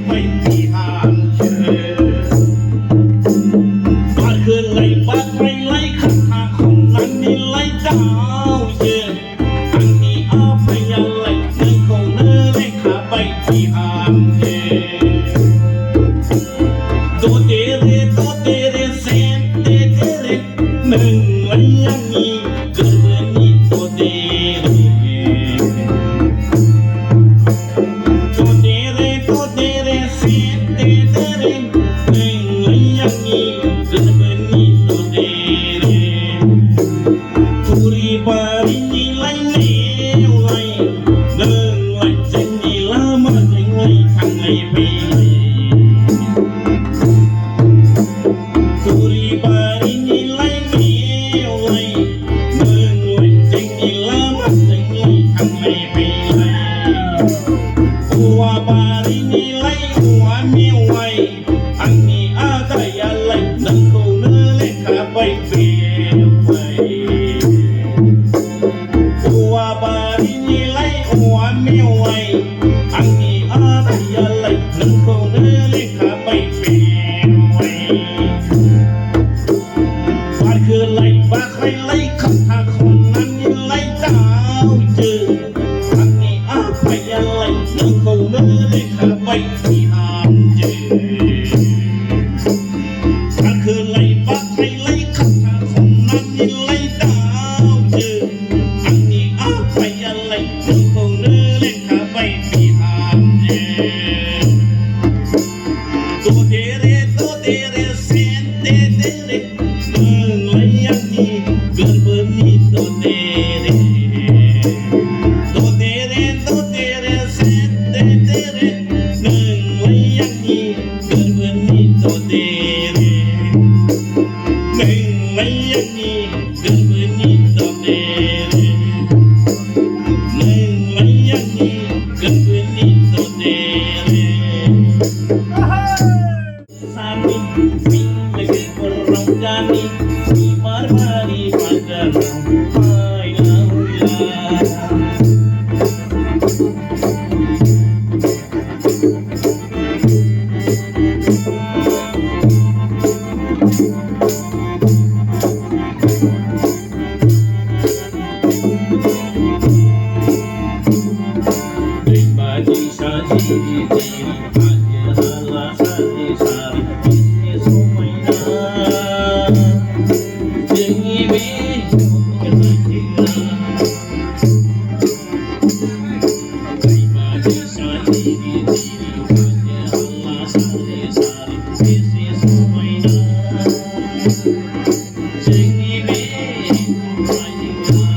ไม่มีทางเชื่อบาดคืนไหลบาดไรไหลขัดหาของนั้นนี่ไหลดาวเชื่ออันนี้อาพยาไหลเนื้อของเนื้อไหลขาไปที่หางเชื่อตัวเดเรเซนเดเรหนึ่งไหลยังมีเกิดเมื่อนี้ตัวเดเรเซนเดเรหนึ่งไหลยังมีเกิดเมื่อนี้ตัวเดเรทุรีบารินีไหลเลี้ยวไหลหนึ่งไหลเจนีลามาเจงไหลทางไหลไปทุรีบารินีไหลเลี้ยวไหลหนึ่งไหลเจนีลามาเจงไหลทางไหลไปหัวบารินีไหลหัวเมียวไหลอันนี้อาตายาไหลนั่งคู่เนื้อเล็กขาไปเปลี่ยนไปหัวบารินีไหลหัวเมียวไหลอันนี้อาตายาไหลนั่งคู่เนื้อเล็กขาไปเปลี่ยนไปบาดคือไหลบาดใครไหลขัดหาคนนั้นไหลดาวเจออันนี้อาพยาไหลนั่งคู่เนื้อเล็กขาไปที่หางเจอบาดคือไหลบาดใครไหลขัดหาคนนั้นไหลดาวเจออันนี้อาพยาไหลนั่งคู่เนื้อเล็กขาไปที่หางเจตัวเดเรเซนเดเรหนึ่งไหลยังมีเกิดเมื่อนี้ตัวเดเรเซนเดเรหนึ่งไหลยังมีเกิดเมื่อนี้ตัวเดเรหนึ่งไหลยังมีเกิดเมื่อนี้ตัวเดเรหนึ่งไหลยังมีเกิดเมื่อนี้ตัวเดเรSami, lagi orang jani, di marmari pada hai Bagi saji diri aja halah saji sari bisnis umaina jengi be kerajina bagi saji diri aja halah saji sari bisnis umaina jengi be kerajina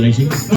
Thank you.